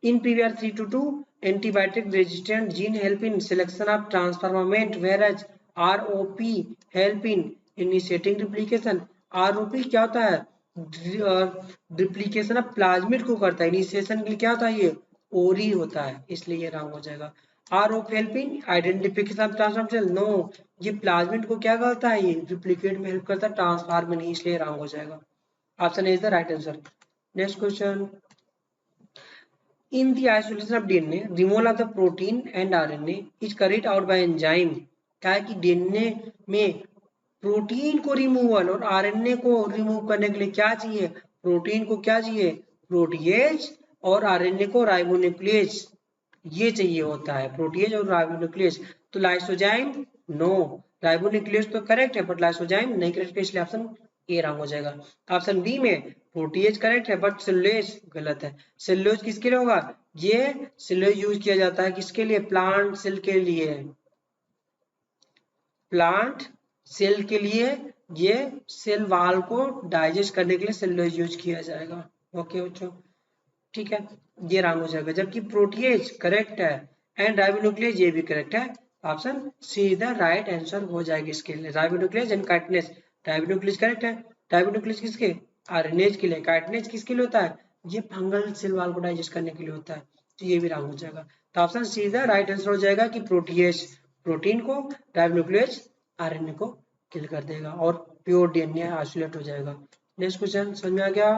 Speaker 1: इन PBR322 antibiotic resistant gene help in selection of transformant whereas ROP help in initiating replication. ROP क्या होता है, रिप्लिकेशन ऑफ प्लाज्मिड को करता है, इनिशिएशन के लिए क्या होता है, ये ओरी होता है, इसलिए ये रॉन्ग हो जाएगा। ROP help in identification of transformation, no, ये प्लाज्मिड को क्या करता है, ये रिप्लिकेट में हेल्प करता है, ट्रांसफॉर्म में नहीं, इसलिए रॉन्ग हो जाएगा। Option is the right answer. Next question, in the isolation of DNA removal of the protein and RNA is carried out by enzyme। क्या है कि डीएनए में प्रोटीन को रिमूवल और आरएनए को रिमूव करने के लिए क्या चाहिए, प्रोटीन को क्या चाहिए, प्रोटीएज, और आरएनए को राइबोन्यूक्लियेज, ये चाहिए होता है, प्रोटीएज और राइबोन्यूक्लियेज। तो लाइसोजाइम नो, राइबोन्यूक्लियोज तो करेक्ट है बट लाइसोजाइम नहीं करेक्ट है, इसलिए ऑप्शन ए रॉन्ग हो जाएगा। ऑप्शन बी में प्रोटीएज करेक्ट है बट सेलुलोज गलत है। सेलुलोज किसके लिए होगा? ये सेलुलोज यूज किया जाता है किसके लिए? प्लांट सेल के लिए, प्लांट सेल के लिए ये सेल वाल को डाइजेस्ट करने के लिए सेलुलोज यूज किया जाएगा। ओके बच्चों, ठीक है, ये रॉन्ग हो जाएगा। जबकि प्रोटीएज करेक्ट है एंड राइबोन्यूक्लियोज ये भी करेक्ट है। Option see the right answer हो जाएगी इसके लिए। राइबोन्यूक्लियोज एंड काइटिनेज, राइबोन्यूक्लियोज करेक्ट है। राइबोन्यूक्लियोज किसके? आरएनएज के लिए। काइटिनेज किसके लिए होता है? ये फंगल सेल वाल को डाइजेस्ट करने के लिए होता है, तो ये भी रॉन्ग हो जाएगा। तो option see the right answer हो जाएगा कि प्रोटीएज प्रोटीन को, राइबोन्यूक्लियोज आरएनए को किल कर देगा और प्योर डीएनए आइसोलेट हो जाएगा। नेक्स्ट क्वेश्चन समझ में आ गया?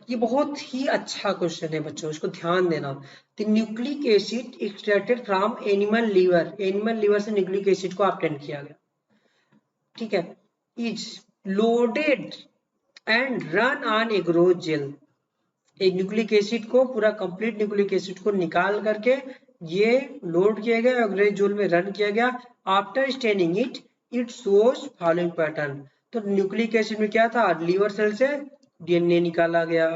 Speaker 1: ये बहुत ही अच्छा क्वेश्चन है बच्चों, इसको ध्यान देना। The nucleic acid extracted from animal liver, animal liver से न्यूक्लिक एसिड को ऑब्टेन किया गया, ठीक है, is loaded and run on agarose gel. एक न्यूक्लिक एसिड को, पूरा कंप्लीट न्यूक्लिक एसिड को निकाल करके ये लोड किया गया, एग्रोज जेल में रन किया गया। After staining it, it shows following pattern. तो न्यूक्लिक एसिड में क्या था? लीवर सेल से डीएनए निकाला गया।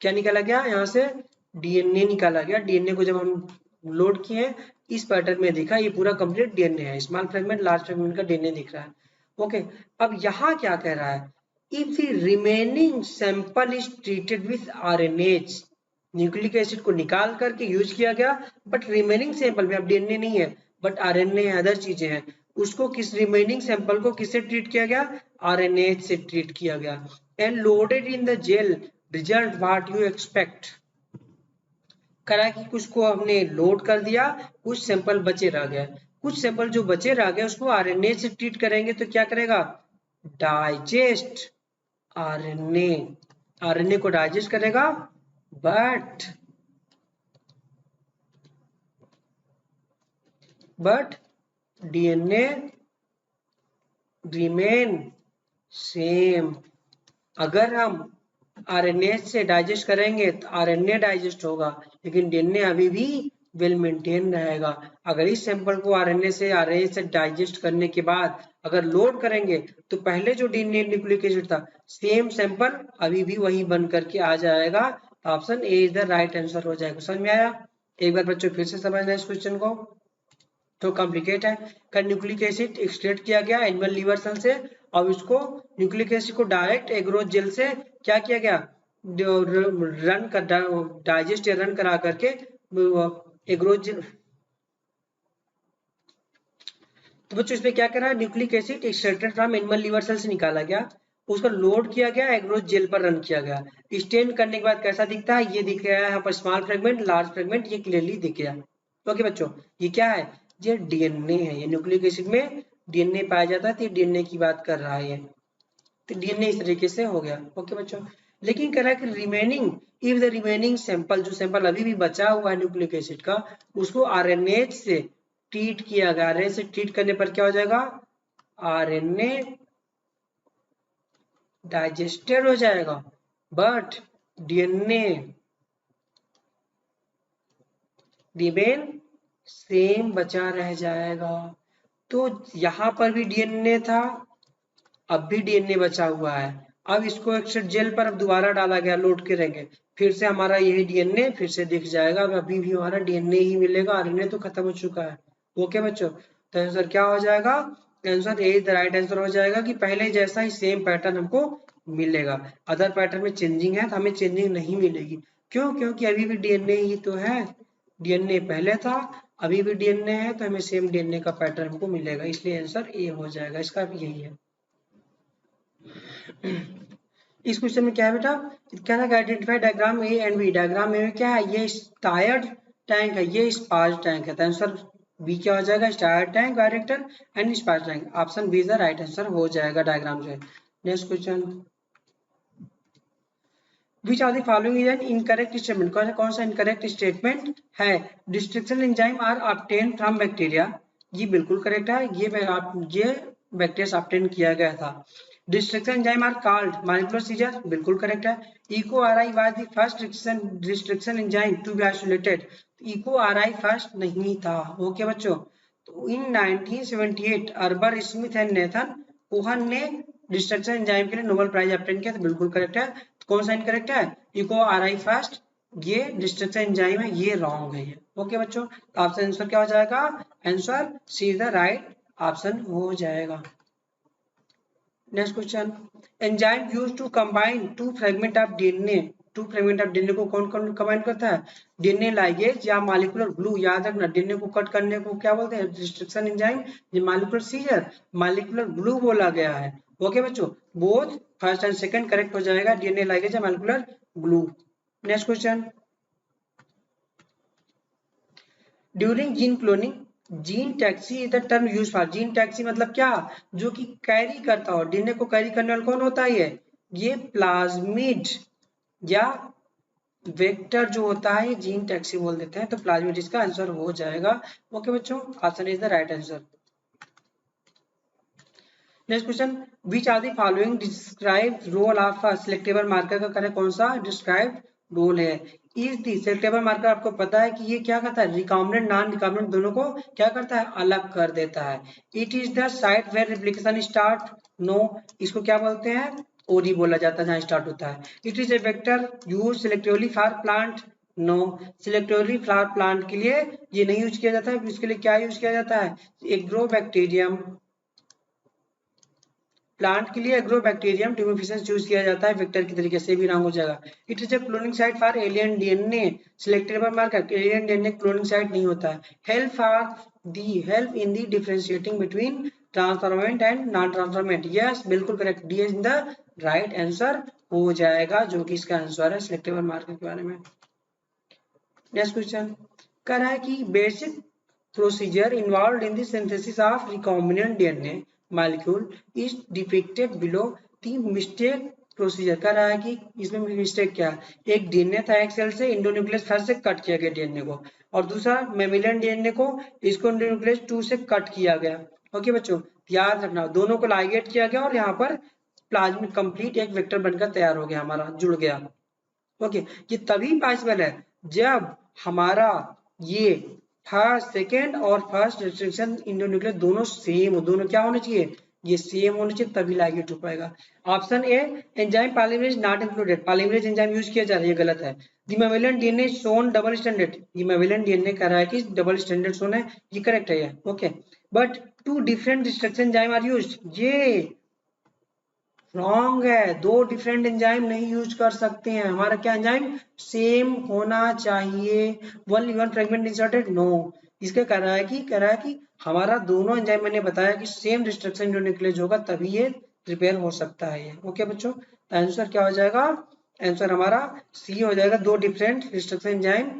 Speaker 1: क्या निकाला गया? यहाँ से डीएनए निकाला गया। डीएनए को जब हम लोड किए इस पैटर्न में दिखा, ये पूरा कंप्लीट डीएनए है, स्मॉल फ्रेगमेंट लार्ज फ्रेगमेंट का डीएनए दिख रहा है। ओके, अब यहाँ क्या कह रहा है? If the remaining sample is treated with RNase, nucleic acid को निकाल करके यूज किया गया, बट रिमेनिंग सैंपल में अब डीएनए नहीं है बट आरएनए अदर चीजें हैं, उसको किस रिमेनिंग सैंपल को किससे ट्रीट किया गया? आरएनएज से ट्रीट किया गया। And loaded in the gel, result what you expect. करा कि कुछ को हमने लोड कर दिया, कुछ सैंपल बचे रह गए, कुछ सैंपल जो बचे रह गए उसको आरएनए से ट्रीट करेंगे तो क्या करेगा? डाइजेस्ट आरएनए, आरएनए को डाइजेस्ट करेगा, बट डीएनए रिमेन सेम। अगर हम आरएनए से डाइजेस्ट करेंगे तो आरएनए डाइजेस्ट होगा, लेकिन डीएनए अभी भी वेल मेंटेन रहेगा। अगर इस सैंपल को आरएनए से डाइजेस्ट करने के बाद अगर लोड करेंगे तो पहले जो डीएनए न्यूक्लिक एसिड था, सेम सैंपल अभी भी वही बन करके आ जाएगा। Option A is the right answer हो जाएगा। समझ में आया? एक बार बच्चों फिर से समझना इस क्वेश्चन को, तो कॉम्प्लिकेट है। का न्यूक्लिक एसिड एक्सट्रैक्ट किया गया एनिमल लीवर सेल से, और उसको न्यूक्लिक एसिड को डायरेक्ट एग्रोज जेल से क्या किया गया? रन कर डाइजेस्ट या रन करा करके एग्रोज जेल। तो बच्चों इसमें क्या करा? Nucleic acid extracted from animal liver cell से निकाला गया, उसका लोड किया गया, एग्रोज जेल पर रन किया गया। स्टेन करने के बाद कैसा दिखता है? ये दिख रहा है यहाँ पर स्मॉल फ्रेगमेंट, लार्ज फ्रेगमेंट, ये क्लियरली दिख गया। ओके बच्चों, ये क्या है? ये डीएनए है। ये न्यूक्लिक एसिड में डीएनए पाया जाता है, तो डीएनए की बात कर रहा है ये, तो डीएनए इस तरीके से हो गया। ओके बच्चों, लेकिन कह रहा है कि remaining, if the remaining sample, जो सैंपल अभी भी बचा हुआ है न्यूक्लिक एसिड का, उसको आरएनए से ट्रीट किया गया। आरएनए से ट्रीट करने पर क्या हो जाएगा? आरएनए डाइजेस्टेड हो जाएगा, बट डीएनए रिमेन सेम बचा रह जाएगा। तो यहाँ पर भी डीएनए था, अब भी डीएनए बचा हुआ है। अब इसको एक्सट्रैक्ट जेल पर अब दोबारा डाला गया, लोड करेंगे, फिर से हमारा यही डीएनए फिर से दिख जाएगा। अभी भी हमारा डीएनए ही मिलेगा, आरएनए तो खत्म हो चुका है। ओके बच्चों, तो आंसर क्या हो जाएगा? Answer A the right answer हो जाएगा कि पहले जैसा ही सेम पैटर्न हमको मिलेगा। अदर पैटर्न में चेंजिंग है तो हमें चेंजिंग नहीं मिलेगी। क्यों? क्योंकि अभी भी डीएनए ही तो है, डीएनए पहले था, अभी भी डीएनए है, तो हमें सेम डीएनए का पैटर्न हमको मिलेगा, इसलिए आंसर ए हो जाएगा। इसका भी यही है। इस क्वेश्चन में क्या है बेटा? क्या है? Identify diagram A and B. Diagram A में क्या है? ये टायर्ड टैंक है, ये स्पार्ज टैंक है, तो आंसर बी क्या हो जाएगा? Stirred tank, director and sparged tank. Option B is the right answer हो जाएगा डायग्राम से। Next question, which are the following is an incorrect statement. कौन सा इनकरेक्ट स्टेटमेंट है? Restriction enzyme are obtain from bacteria, ये बिल्कुल करेक्ट है, ये बैक्टीरिया से ऑब्टेन किया गया था। Destruction enzyme are called molecular scissor, बिल्कुल करेक्ट है। Eco RI was the first destruction enzyme to be isolated, Eco RI first नहीं था। ओके बच्चों, तो in 1978 Arber Smith and Nathan Cohen ने डिस्ट्रक्शन एंजाइम के लिए नोबेल प्राइज ऑब्टेन किया। तो बिल्कुल करेक्ट है। तो कौन सा इनकरेक्ट है? इको RI फर्स्ट, ये डिस्ट्रक्शन एंजाइम है, ये रॉन्ग है ये। ओके बच्चों, तो ऑप्शन आंसर क्या हो जाएगा? Answer C is the right option हो जाएगा। Next question, enzyme used to combine two fragment of DNA. Two fragment of DNA को कौन कौन कंबाइन करता है? डीएनए लाइगेज या मॉलिक्यूलर ग्लू। याद रखना, डीएनए को कट करने को क्या बोलते हैं? Destruction enzyme. ये मॉलिक्यूलर सीजर, मॉलिक्यूलर ग्लू बोला गया है। ओके बच्चों, both first and second correct हो जाएगा, डीएनए लाइगेज या molecular glue. Next question, during gene cloning gene taxi is the term use for. Gene taxi मतलब क्या? जो कि कैरी करता हो, डीएनए को कैरी करने वाला कौन होता है? ये प्लाज्मिड या वेक्टर जो होता है, जीन टैक्सी बोल देते हैं। तो प्लाज्मिड इसका आंसर हो जाएगा। ओके बच्चों, option is the right answer. Next question, which are the following describe role of a selectable marker का करें कौन सा डिस्क्राइब रोल है? इज दी सिलेक्टेबल मार्कर आपको पता है कि ये क्या करता है? रिकॉम्बिनेंट नॉन रिकॉम्बिनेंट दोनों को क्या करता है? अलग कर देता है। It is the site where replication start. No, इसको क्या बोलते हैं? ओरी बोला जाता है, जहां स्टार्ट होता है। It is a vector use selectively for plant. No, selectively for plant के लिए ये नहीं यूज किया जाता है। इसके लिए क्या यूज किया जाता है? एग्रोबैक्टीरियम। प्लांट के लिए एग्रोबैक्टीरियम ट्यूबिफिशंस यूज किया जाता है। वेक्टर की तरीके से भी रंग हो जाएगा। It is a cloning site for alien DNA. Selectable marker alien DNA cloning site नहीं होता है। Help for the help in the differentiating between transformant and non transformant. Yes, बिल्कुल correct, D is the right answer हो जाएगा, जो कि इसका आंसर है सिलेक्टेबल मार्कर के बारे में। नेक्स्ट क्वेश्चन कह रहा है कि basic procedure involve in the synthesis of recombinant DNA molecule is depicted below. The mistake procedure कह रहा है कि इसमें मिस्टेक क्या है? एक डीएनए था, एक सेल से इंडोन्यूक्लियस फर्स्ट से कट किया गया डीएनए को, और दूसरा मेमिलियन डीएनए को इसको इंडोन्यूक्लियस 2 से कट किया गया। ओके बच्चों, याद रखना, दोनों को लाइगेट किया गया और यहाँ पर प्लाज्मिड कंप्लीट एक वेक्टर बनकर तैयार हो गया, हमारा जुड़ गया। ओके, ये तभी पॉसिबल है जब हमारा ये फर्स्ट सेकेंड और फर्स्ट रिस्ट्रिक्शन इंडोन्यूक्लियस दोनों सेम हो। दोनों क्या होने चाहिए? ये सेम होने चाहिए, तभी लाइगेट हो पाएगा। Option A, enzyme polymerase not included. Polymerase enzyme use किया जा रहा है, ये गलत है। The mammalian DNA shown double stranded. ये मेमिलियन डीएनए कह रहा है कि डबल स्टैंडर्ड शोन है, ये करेक्ट है ये। Okay, but two different destruction enzyme are used, ये रॉन्ग है। दो डिफरेंट एंजाइम नहीं यूज कर सकते हैं। हमारा क्या एंजाइम सेम होना चाहिए। One fragment inserted, no. इसके कह रहा है कि हमारा दोनों एंजाइम, मैंने बताया कि सेम डिस्ट्रक्शन जो न्यूक्लियस होगा तभी ये प्रिपेयर हो सकता है ये। ओके बच्चों, तो आंसर क्या हो जाएगा? आंसर हमारा सी हो जाएगा। दो डिफरेंट डिस्ट्रक्शन एंजाइम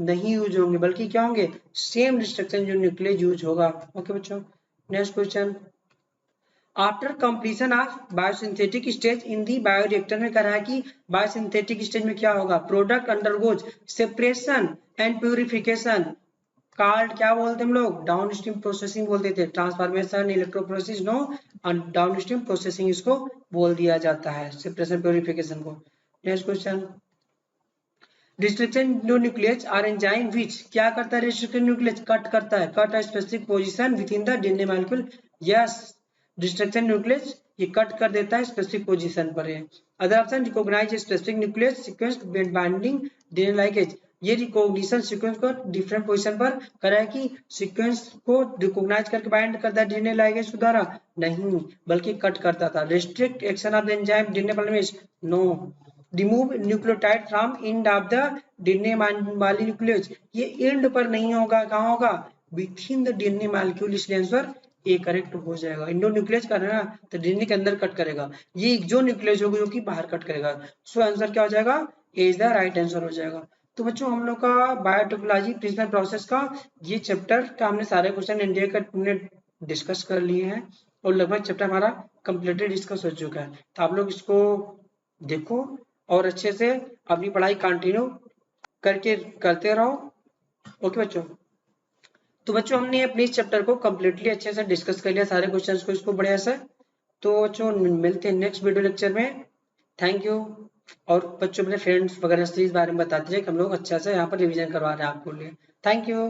Speaker 1: नहीं यूज होंगे, बल्कि क्या होंगे? सेम डिस्ट्रक्शन जो न्यूक्लियस यूज होगा। ओके बच्चों, next question, after completion of biosynthetic stage in the bioreactor में कह रहा है कि बायोसिंथेटिक स्टेज में क्या होगा? Product undergoes separation and purification, called क्या बोलते हैं हम लोग? डाउनस्ट्रीम प्रोसेसिंग बोलते थे। Transformation, electroprocess, no, downstream processing इसको बोल दिया जाता है, सेपरेशन प्यूरिफिकेशन को। Next question, restriction nuclease are enzyme which क्या करता है? रिस्ट्रिक्शन न्यूक्लियस कट करता है, cut a specific position within the DNA molecule. Yes, destruction nuclease ये कट कर देता है स्पेसिफिक पोजीशन पर है। Other option, recognise specific nuclease sequence binding DNA ligase, ये रिकॉग्निशन सीक्वेंस को डिफरेंट पोजीशन पर करा है कि सीक्वेंस को रिकॉग्नाइज करके बाइंड करता है डीएनए लाइगेज द्वारा, नहीं, बल्कि कट करता था। Restrict action of the enzyme DNA polymerase, no. Remove nucleotide from end of the DNA molecules, ये एंड पर नहीं होगा, कहाँ होगा? Within the DNA molecule, इसलिए आंसर ए करेक्ट हो जाएगा। इंडो न्यूक्लियस कर रहा है ना, तो डीएनए के अंदर कट करेगा, ये जो न्यूक्लियस होगा जो कि बाहर कट करेगा। सो आंसर क्या हो जाएगा? ए इज द राइट आंसर हो जाएगा। तो बच्चों, हम लोग का बायोटेक्नोलॉजी प्रिंसिपल प्रोसेस का ये चैप्टर का हमने सारे क्वेश्चन इंडिया का हमने डिस्कस कर लिए हैं, और लगभग चैप्टर हमारा कंप्लीटली डिस्कस हो चुका है। तो आप लोग इसको देखो और अच्छे से अपनी पढ़ाई कंटिन्यू करके करते रहो। ओके बच्चों, तो बच्चों हमने अपने इस चैप्टर को कम्प्लीटली अच्छे से डिस्कस कर लिया, सारे क्वेश्चंस को इसको बढ़िया से। तो बच्चों मिलते हैं नेक्स्ट वीडियो लेक्चर में। Thank you. और बच्चों अपने फ्रेंड्स वगैरह से इस बारे में बताते हैं कि हम लोग अच्छा से यहाँ पर रिवीजन करवा रहे हैं आपको लिए। Thank you.